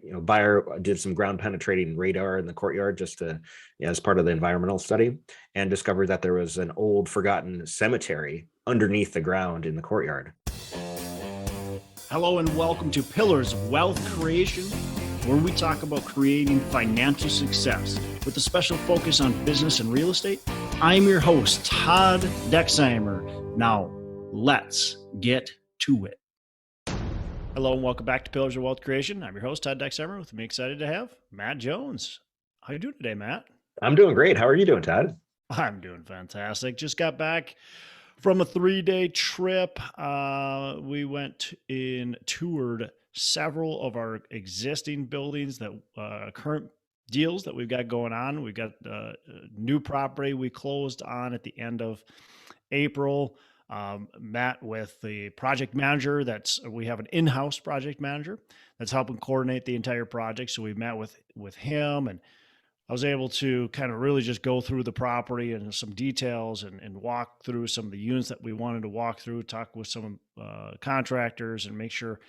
the buyer did some ground penetrating radar in the courtyard just to, as part of the environmental study, and discovered that there was an old forgotten cemetery underneath the ground in the courtyard. Hello and welcome to Pillars of Wealth Creation, where we talk about creating financial success with a special focus on business and real estate. I'm your host, Todd Dexheimer. Now, let's get to it. Hello and welcome back to Pillars of Wealth Creation. I'm your host, Todd Dexheimer. With me, excited to have Matt Jones. How you doing today, Matt? I'm doing great. How are you doing, Todd? I'm doing fantastic. Just got back from a 3-day trip. We went and toured several of our existing buildings, that current deals that we've got going on. We've got a new property we closed on at the end of April. Met with the project manager. We have an in-house project manager that's helping coordinate the entire project. So we met with him, and I was able to kind of really just go through the property and some details and walk through some of the units that we wanted to walk through, talk with some contractors and make sure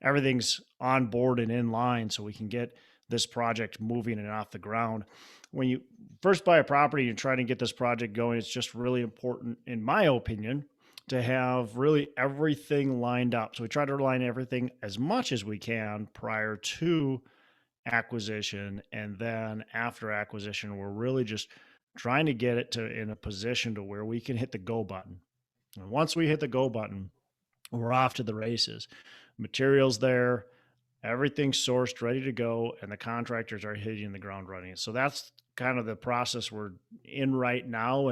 everything's on board and in line so we can get this project moving and off the ground. When you first buy a property and try to get this project going, it's just really important, in my opinion, to have really everything lined up. So we try to line everything as much as we can prior to acquisition. And then after acquisition, we're really just trying to get it in a position to where we can hit the go button. And once we hit the go button, we're off to the races. Materials there, everything's sourced, ready to go, and the contractors are hitting the ground running. So that's kind of the process we're in right now.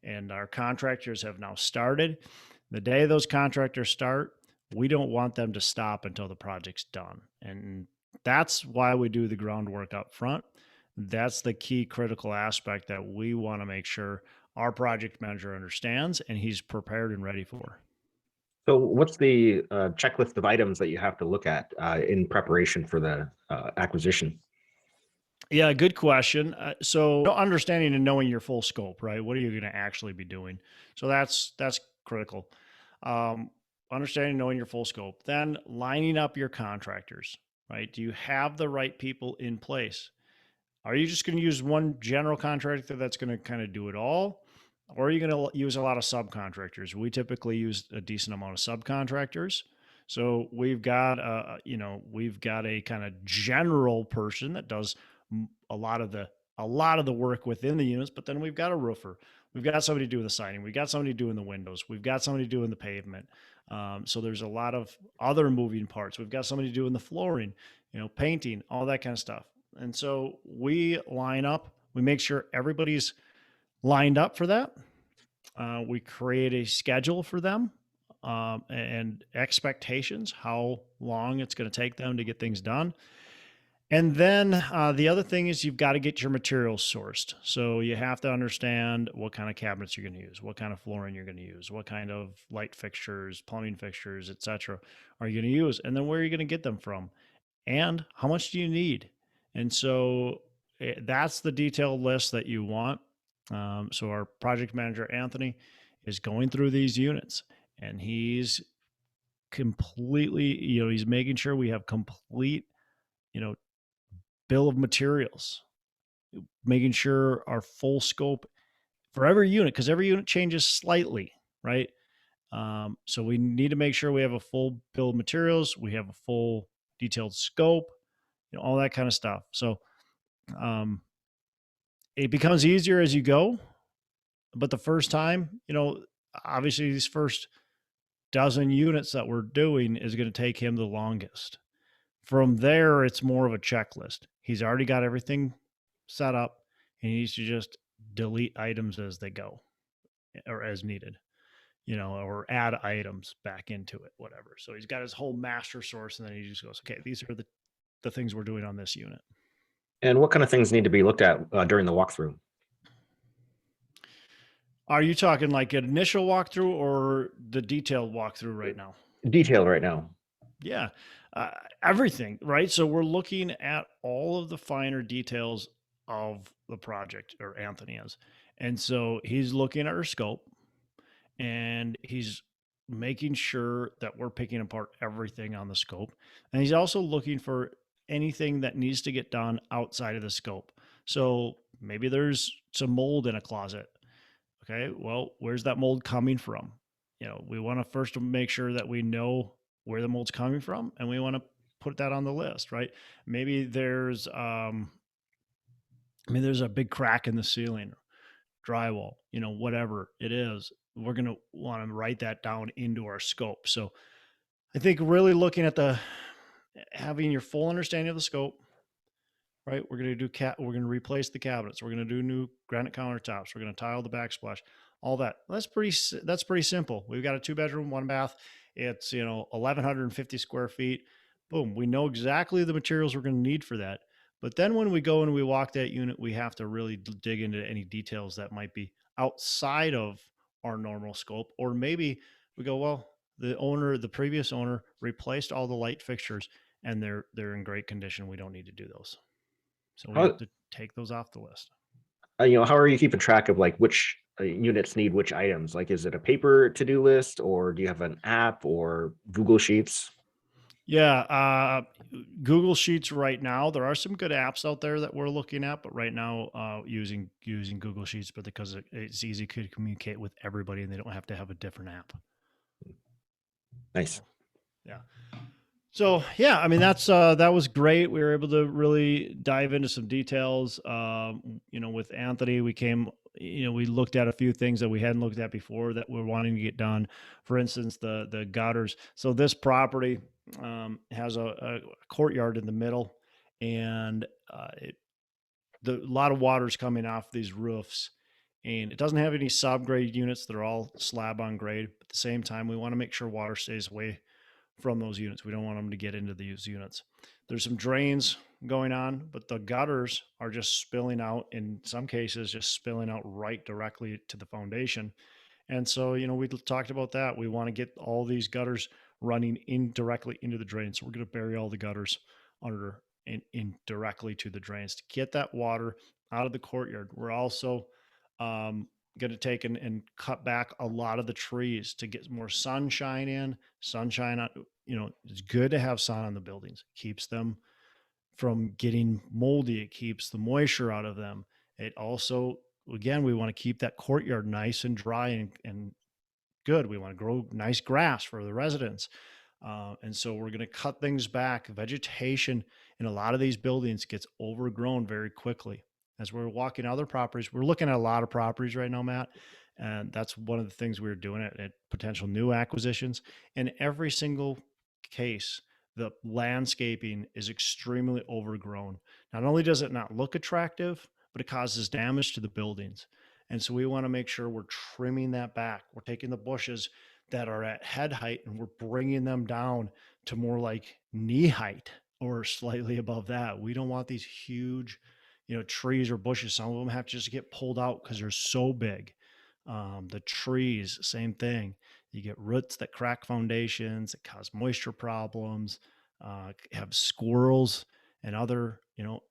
And our contractors have now started. The day those contractors start, we don't want them to stop until the project's done. And that's why we do the groundwork up front. That's the key critical aspect that we want to make sure our project manager understands and he's prepared and ready for. So what's the checklist of items that you have to look at in preparation for the acquisition? Yeah, good question. So understanding and knowing your full scope, right? What are you going to actually be doing? So that's critical. Understanding, knowing your full scope. Then lining up your contractors, right? Do you have the right people in place? Are you just going to use one general contractor that's going to kind of do it all? Or are you going to use a lot of subcontractors? We typically use a decent amount of subcontractors. So we've got a kind of general person that does a lot of the work within the units, but then we've got a roofer. We've got somebody doing the siding. We've got somebody doing the windows. We've got somebody doing the pavement. So there's a lot of other moving parts. We've got somebody doing the flooring, painting, all that kind of stuff. And so we line up, we make sure everybody's lined up for that. We create a schedule for them and expectations, how long it's going to take them to get things done. And then the other thing is you've got to get your materials sourced. So you have to understand what kind of cabinets you're going to use, what kind of flooring you're going to use, what kind of light fixtures, plumbing fixtures, et cetera, are you going to use, and then where are you going to get them from, and how much do you need? And so that's the detailed list that you want. So our project manager, Anthony, is going through these units, and he's completely, he's making sure we have complete, bill of materials, making sure our full scope for every unit, because every unit changes slightly, right? So we need to make sure we have a full bill of materials, we have a full detailed scope, all that kind of stuff. So it becomes easier as you go, but the first time, obviously these first dozen units that we're doing is going to take him the longest. From there, it's more of a checklist. He's already got everything set up. He needs to just delete items as they go or as needed, or add items back into it, whatever. So he's got his whole master source, and then he just goes, okay, these are the things we're doing on this unit. And what kind of things need to be looked at during the walkthrough? Are you talking like an initial walkthrough or the detailed walkthrough right now? Detailed right now. Yeah. Everything, right? So we're looking at all of the finer details of the project, or Anthony is. And so he's looking at our scope, and he's making sure that we're picking apart everything on the scope. And he's also looking for anything that needs to get done outside of the scope. So maybe there's some mold in a closet. Okay, well, where's that mold coming from? We want to first make sure that we know where the mold's coming from, and we want to put that on the list, right? Maybe there's a big crack in the ceiling, drywall, whatever it is. We're going to want to write that down into our scope. So I think really looking at having your full understanding of the scope, right? We're going to we're going to replace the cabinets. We're going to do new granite countertops. We're going to tile the backsplash, all that. That's pretty simple. We've got a 2-bedroom, 1-bath. It's, 1,150 square feet. Boom. We know exactly the materials we're going to need for that. But then when we go and we walk that unit, we have to really dig into any details that might be outside of our normal scope. Or maybe we go, well, the previous owner replaced all the light fixtures and they're in great condition. We don't need to do those. So we have How, to take those off the list. how are you keeping track of like which units need which items? Like, is it a paper to-do list, or do you have an app or Google Sheets? Yeah, Google Sheets right now. There are some good apps out there that we're looking at, but right now, using Google Sheets, but because it's easy to communicate with everybody, and they don't have to have a different app. Nice. Yeah. So yeah, I mean that was great. We were able to really dive into some details. With Anthony, we looked at a few things that we hadn't looked at before that we're wanting to get done. For instance, the gutters. So this property has a courtyard in the middle, and a lot of water's coming off these roofs. And it doesn't have any subgrade units. They're all slab on grade. But at the same time, we want to make sure water stays away from those units. We don't want them to get into these units. There's some drains going on, but the gutters are just spilling out, in some cases, just spilling out right directly to the foundation. And so, we talked about that. We want to get all these gutters running in directly into the drain. So we're going to bury all the gutters under in directly to the drains to get that water out of the courtyard. We're also going to take and cut back a lot of the trees to get more sunshine in. Sunshine on, it's good to have sun on the buildings. It keeps them from getting moldy. It keeps the moisture out of them. It also, again, we want to keep that courtyard nice and dry and good. We want to grow nice grass for the residents. And so we're going to cut things back. Vegetation in a lot of these buildings gets overgrown very quickly. As we're walking other properties, we're looking at a lot of properties right now, Matt. And that's one of the things we're doing at potential new acquisitions. In every single case, the landscaping is extremely overgrown. Not only does it not look attractive, but it causes damage to the buildings. And so we want to make sure we're trimming that back. We're taking the bushes that are at head height and we're bringing them down to more like knee height or slightly above that. We don't want these huge, trees or bushes. Some of them have to just get pulled out because they're so big. The trees, same thing. You get roots that crack foundations, that cause moisture problems, have squirrels and other,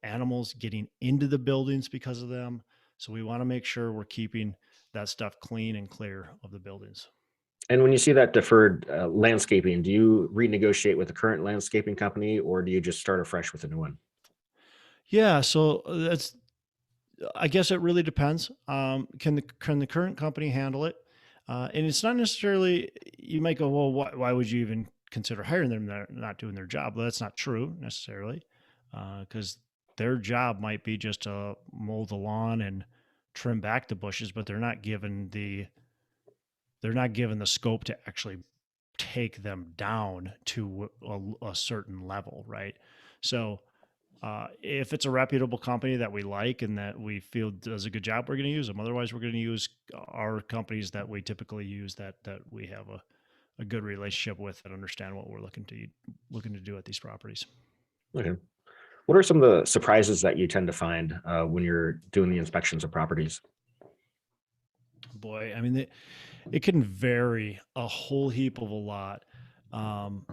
animals getting into the buildings because of them. So we want to make sure we're keeping that stuff clean and clear of the buildings. And when you see that deferred landscaping, do you renegotiate with the current landscaping company, or do you just start afresh with a new one? Yeah, so I guess it really depends. Can the current company handle it? And it's not necessarily, you might go, well, why would you even consider hiring them? They're not doing their job. Well, that's not true necessarily, because their job might be just to mow the lawn and trim back the bushes, but they're not given the scope to actually take them down to a certain level, right? So if it's a reputable company that we like and that we feel does a good job, we're going to use them. Otherwise, we're going to use our companies that we typically use that we have a good relationship with and understand what we're looking to do at these properties. Okay. What are some of the surprises that you tend to find when you're doing the inspections of properties? Boy, I mean, it can vary a whole heap of a lot. Um,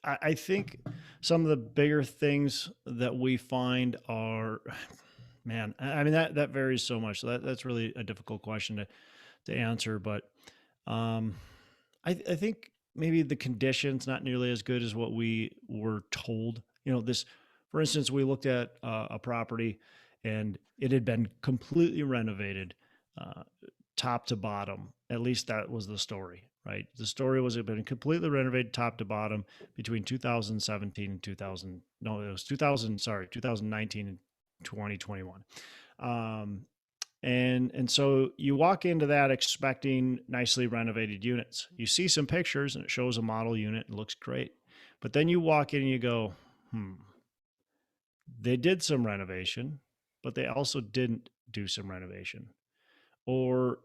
I think some of the bigger things that we find are, man, I mean that varies so much. So that's really a difficult question to answer. But um, I think maybe the conditions not nearly as good as what we were told This, for instance, we looked at a property and it had been completely renovated, uh, top to bottom. At least that was the story, right? The story was it had been completely renovated top to bottom between 2017 and 2000. No, it was 2000. Sorry, 2019 and 2021. Um, and so you walk into that expecting nicely renovated units. You see some pictures and it shows a model unit. It looks great, but then you walk in and you go, they did some renovation, but they also didn't do some renovation. Or,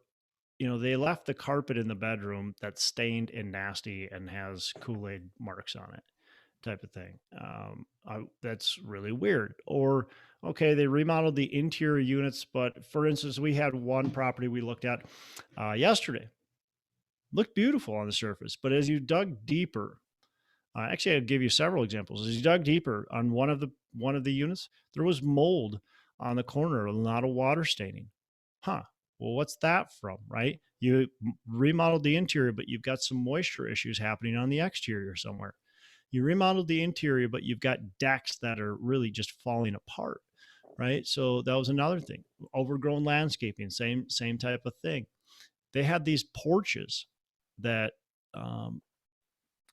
they left the carpet in the bedroom that's stained and nasty and has Kool-Aid marks on it, type of thing. That's really weird. Or, okay, they remodeled the interior units, but for instance, we had one property we looked at yesterday. Looked beautiful on the surface, but as you dug deeper, actually, I'd give you several examples. As you dug deeper on one of the units, there was mold on the corner, a lot of water staining. Huh. Well, what's that from, right? You remodeled the interior, but you've got some moisture issues happening on the exterior somewhere. You remodeled the interior, but you've got decks that are really just falling apart, right? So that was another thing. Overgrown landscaping, same type of thing. They had these porches that um,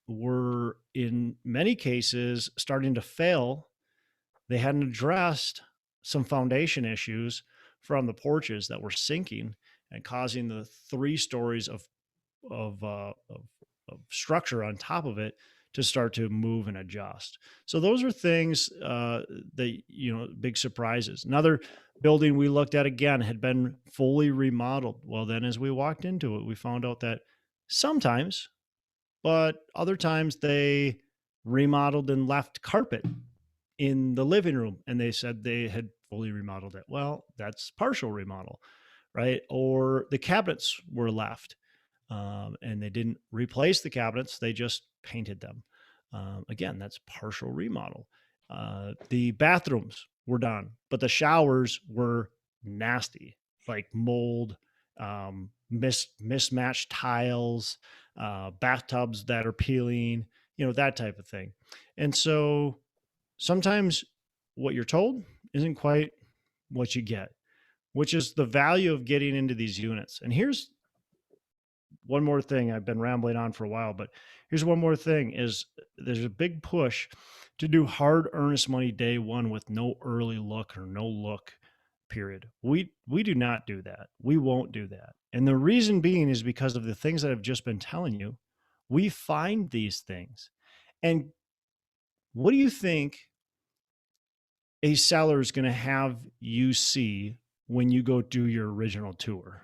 were in many cases starting to fail. They hadn't addressed some foundation issues from the porches that were sinking and causing the 3 stories of structure on top of it to start to move and adjust. So those are things that big surprises. Another building we looked at again had been fully remodeled. Well, then as we walked into it, we found out that sometimes, but other times they remodeled and left carpet in the living room and they said they had fully remodeled it. Well, that's partial remodel, right? Or the cabinets were left and they didn't replace the cabinets, they just painted them. Again, that's partial remodel. The bathrooms were done, but the showers were nasty, like mold, mismatched tiles, bathtubs that are peeling, that type of thing. And so sometimes what you're told isn't quite what you get, which is the value of getting into these units. And here's one more thing. I've been rambling on for a while, but here's one more thing is there's a big push to do hard earnest money day one with no early look or no look period. We do not do that. We won't do that. And the reason being is because of the things that I've just been telling you. We find these things. And what do you think a seller is going to have you see when you go do your original tour?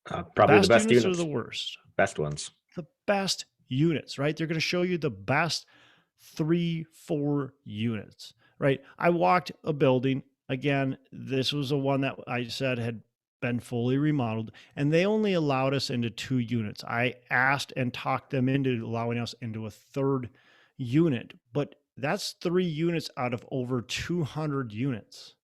The Probably the best best units or the units, worst? best ones. The best units, right? They're going to show you the best 3, 4 units, right? I walked a building. Again, this was the one that I said had been fully remodeled, and they only allowed us into 2 units. I asked and talked them into allowing us into a third unit, but that's 3 units out of over 200 units.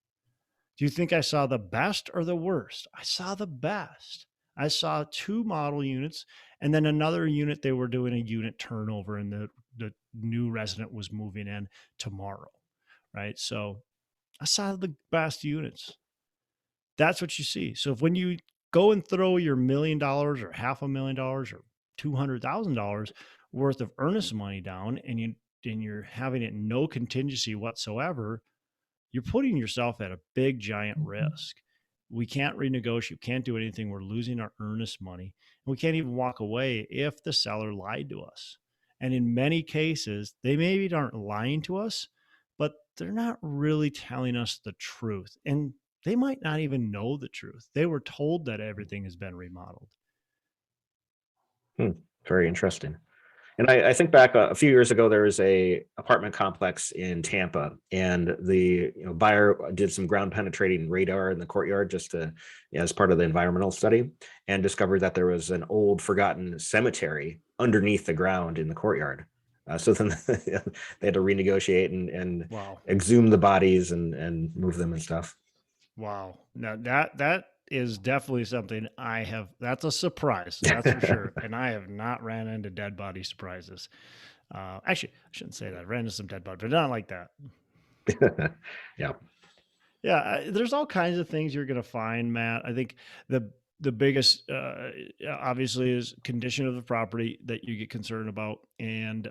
Do you think I saw the best or the worst? I saw the best. I saw 2 model units and then another unit. They were doing a unit turnover and the new resident was moving in tomorrow. Right. So I saw the best units. That's what you see. So if when you go and throw your $1 million or $500,000 or $200,000 worth of earnest money down and you're having it no contingency whatsoever, you're putting yourself at a big giant risk. We can't renegotiate, can't do anything. We're losing our earnest money. And we can't even walk away if the seller lied to us. And in many cases, they maybe aren't lying to us, but they're not really telling us the truth. And they might not even know the truth. They were told that everything has been remodeled. Very interesting. And I think back a few years ago, there was a apartment complex in Tampa, and the buyer did some ground penetrating radar in the courtyard just to, as part of the environmental study, and discovered that there was an old forgotten cemetery underneath the ground in the courtyard. So then they had to renegotiate and Wow. exhume the bodies and move them and stuff. Wow. Now that is definitely something that's a surprise. That's for sure. And I have not ran into dead body surprises. Actually, I shouldn't say that. I ran into some dead bugs, but not like that. Yeah. Yeah, there's all kinds of things you're gonna find, Matt. I think the biggest, obviously, is condition of the property that you get concerned about, and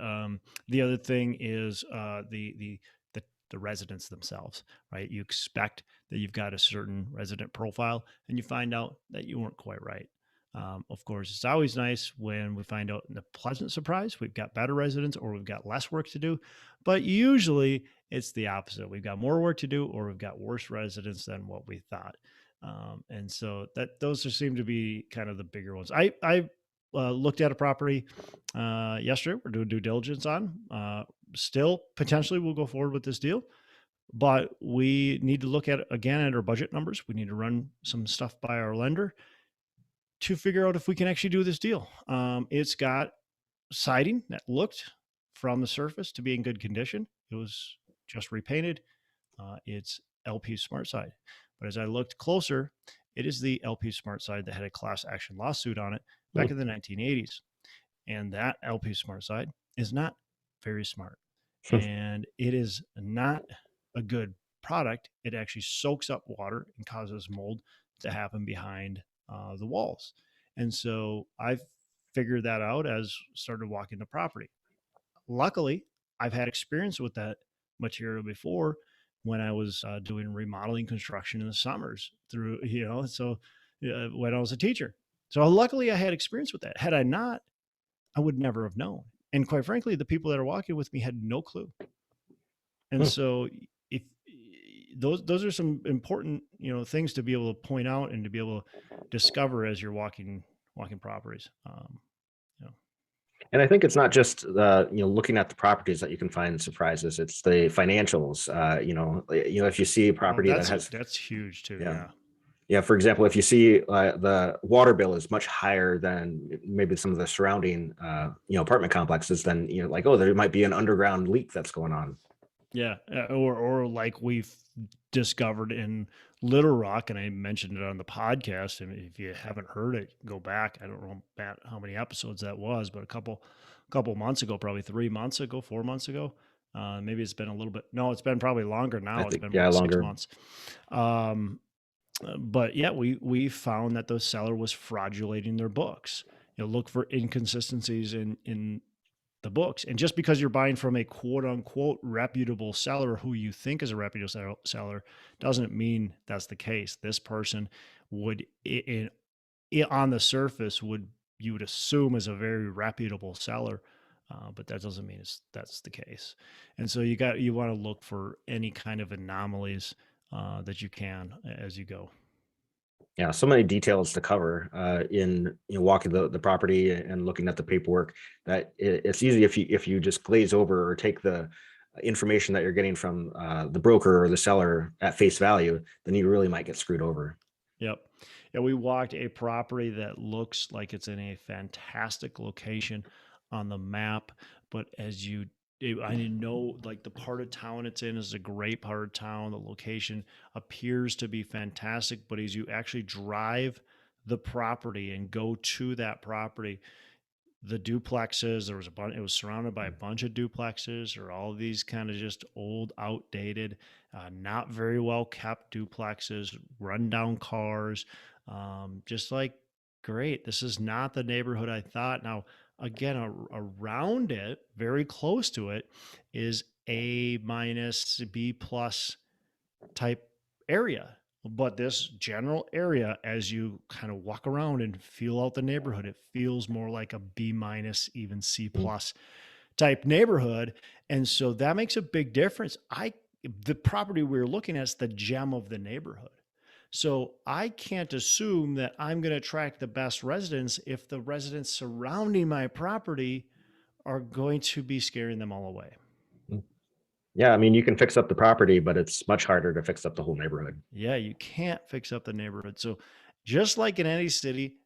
the other thing is the residents themselves, right? You expect that you've got a certain resident profile, and you find out that you weren't quite right. Of course, it's always nice when we find out in a pleasant surprise we've got better residents or we've got less work to do, but usually it's the opposite. We've got more work to do, or we've got worse residents than what we thought. And so that those just seem to be kind of the bigger ones. I looked at a property yesterday. We're doing due diligence on. Still, potentially, we'll go forward with this deal, but we need to look at again at our budget numbers. We need to run some stuff by our lender to figure out if we can actually do this deal. It's got siding that looked from the surface to be in good condition. It was just repainted. It's LP Smart Side. But as I looked closer, it is the LP Smart Side that had a class action lawsuit on it back in the 1980s. And that LP Smart Side is not very smart. And it is not a good product. It actually soaks up water and causes mold to happen behind the walls. And so I figured that out as started walking the property. Luckily, I've had experience with that material before when I was doing remodeling construction in the summers through, when I was a teacher. So luckily, I had experience with that. Had I not, I would never have known. And quite frankly, the people that are walking with me had no clue. And so if those are some important, things to be able to point out and to be able to discover as you're walking properties. You know, And I think it's not just looking at the properties that you can find surprises. It's the financials. If you see a oh, property that has, that's huge too. yeah, Yeah. yeah. For example, if you see the water bill is much higher than maybe some of the surrounding apartment complexes, then like, oh, there might be an underground leak that's going on. Yeah, or like we've discovered in Little Rock, and I mentioned it on the podcast. And if you haven't heard it, go back. I don't know Matt, how many episodes that was, but a couple months ago, probably 3 months ago, 4 months ago. Maybe it's been a little bit. No, it's been probably longer I now. It's think, been more yeah, than six longer. months. Um, but yeah, we found that the seller was fraudulating their books. Look for inconsistencies in the books. And just because you're buying from a quote unquote reputable seller who you think is a reputable seller doesn't mean that's the case. This person would, on the surface, you would assume is a very reputable seller, but that doesn't mean that's the case. And so you want to look for any kind of anomalies that you can as you go. Yeah, so many details to cover in walking the property and looking at the paperwork that it's easy if you just glaze over or take the information that you're getting from the broker or the seller at face value, then you really might get screwed over. Yep. Yeah, we walked a property that looks like it's in a fantastic location on the map, but I didn't know like the part of town it's in is a great part of town. The location appears to be fantastic, but as you actually drive the property and go to that property, the duplexes, there was a bunch, it was surrounded by a bunch of duplexes or all of these kind of just old, outdated, not very well kept duplexes, rundown cars. Just like, great, this is not the neighborhood I thought. Now, again, around it, very close to it, is A minus, B plus type area. But this general area, as you kind of walk around and feel out the neighborhood, it feels more like a B minus, even C Mm. plus type neighborhood. And so that makes a big difference. The property we were looking at is the gem of the neighborhood. So I can't assume that I'm going to attract the best residents if the residents surrounding my property are going to be scaring them all away. Yeah, I mean, you can fix up the property, but it's much harder to fix up the whole neighborhood. Yeah, you can't fix up the neighborhood. So just like in any city,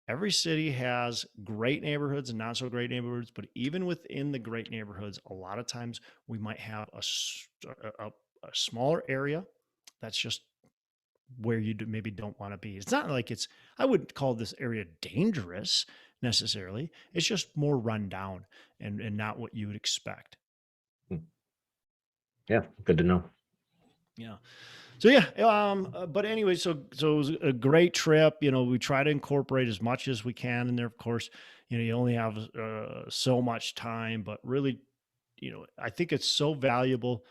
every city has great neighborhoods and not so great neighborhoods, but even within the great neighborhoods, a lot of times we might have a smaller area that's just where you maybe don't want to be. It's not like I wouldn't call this area dangerous, necessarily. It's just more run down and not what you would expect. Mm. Yeah, good to know. Yeah. So yeah, but anyway, so it was a great trip. We try to incorporate as much as we can in there. Of course, you only have so much time, but really, I think it's so valuable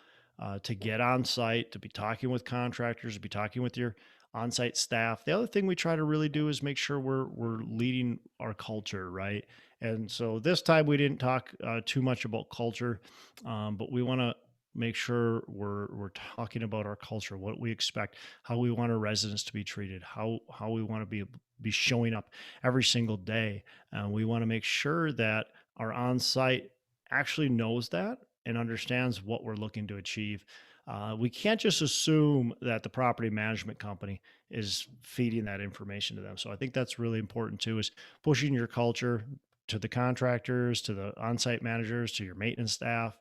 to get on site, to be talking with contractors, to be talking with your on-site staff. The other thing we try to really do is make sure we're leading our culture, right? And so this time we didn't talk too much about culture, but we want to make sure we're talking about our culture, what we expect, how we want our residents to be treated, how we want to be showing up every single day. We want to make sure that our on-site actually knows that and understands what we're looking to achieve. We can't just assume that the property management company is feeding that information to them. So I think that's really important too, is pushing your culture to the contractors, to the on-site managers, to your maintenance staff.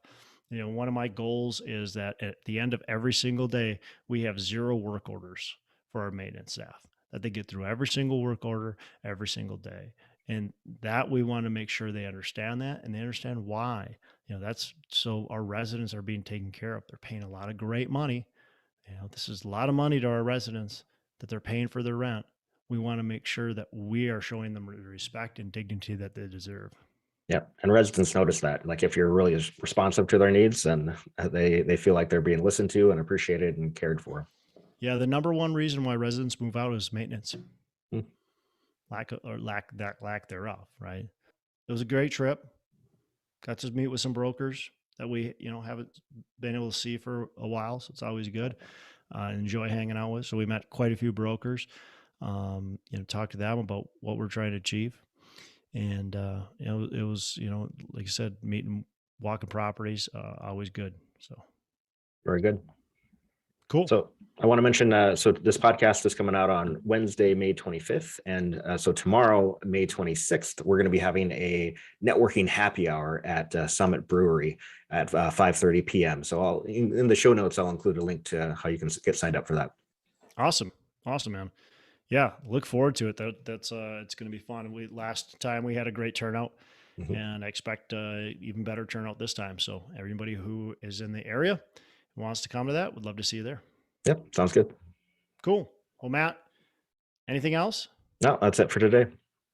One of my goals is that at the end of every single day, we have 0 work orders for our maintenance staff, that they get through every single work order every single day. And that we want to make sure they understand that and they understand why. That's so our residents are being taken care of. They're paying a lot of great money. This is a lot of money to our residents that they're paying for their rent. We want to make sure that we are showing them the respect and dignity that they deserve. Yeah, and residents notice that. Like if you're really responsive to their needs, and they feel like they're being listened to and appreciated and cared for. Yeah, the number one reason why residents move out is maintenance, Mm. lack thereof. Right. It was a great trip. Got to meet with some brokers that we haven't been able to see for a while, so it's always good. Enjoy hanging out with. So we met quite a few brokers. Talked to them about what we're trying to achieve, and it was like I said, meeting, walking properties, always good. So Very good. cool. So I want to mention, so this podcast is coming out on Wednesday, May 25th. And so tomorrow, May 26th, we're going to be having a networking happy hour at Summit Brewery at 5:30 p.m. So in the show notes, I'll include a link to how you can get signed up for that. Awesome, man. Yeah, look forward to it. That's it's going to be fun. Last time we had a great turnout, Mhm. and I expect even better turnout this time. So everybody who is in the area who wants to come to that, would love to see you there. Yep, sounds good. Cool. Well, Matt, anything else? No, that's it for today.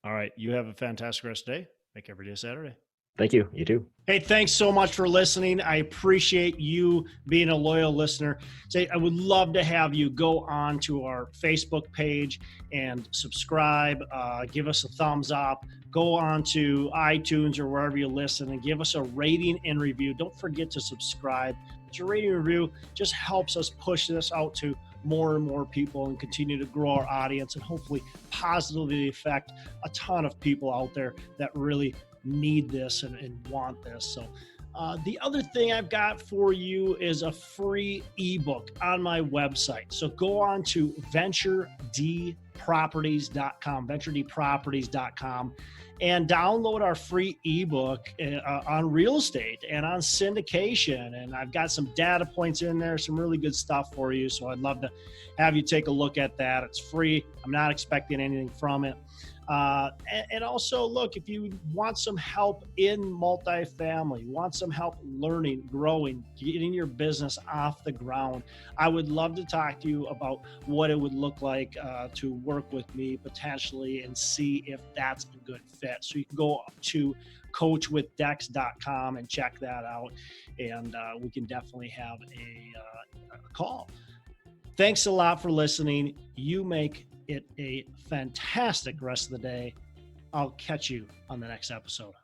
All right. You have a fantastic rest of the day. Make every day Saturday. Thank you. You too. Hey, thanks so much for listening. I appreciate you being a loyal listener. I would love to have you go on to our Facebook page and subscribe. Give us a thumbs up. Go on to iTunes or wherever you listen and give us a rating and review. Don't forget to subscribe. But your rating and review just helps us push this out to more and more people and continue to grow our audience and hopefully positively affect a ton of people out there that really need this and want this. So the other thing I've got for you is a free ebook on my website. So go on to venturedproperties.com, and download our free ebook on real estate and on syndication. And I've got some data points in there, some really good stuff for you. So I'd love to have you take a look at that. It's free. I'm not expecting anything from it. And also, look, if you want some help in multifamily, want some help learning, growing, getting your business off the ground, I would love to talk to you about what it would look like to work with me potentially and see if that's a good fit. So you can go to coachwithdex.com and check that out. And we can definitely have a call. Thanks a lot for listening. You make it a fantastic rest of the day. I'll catch you on the next episode.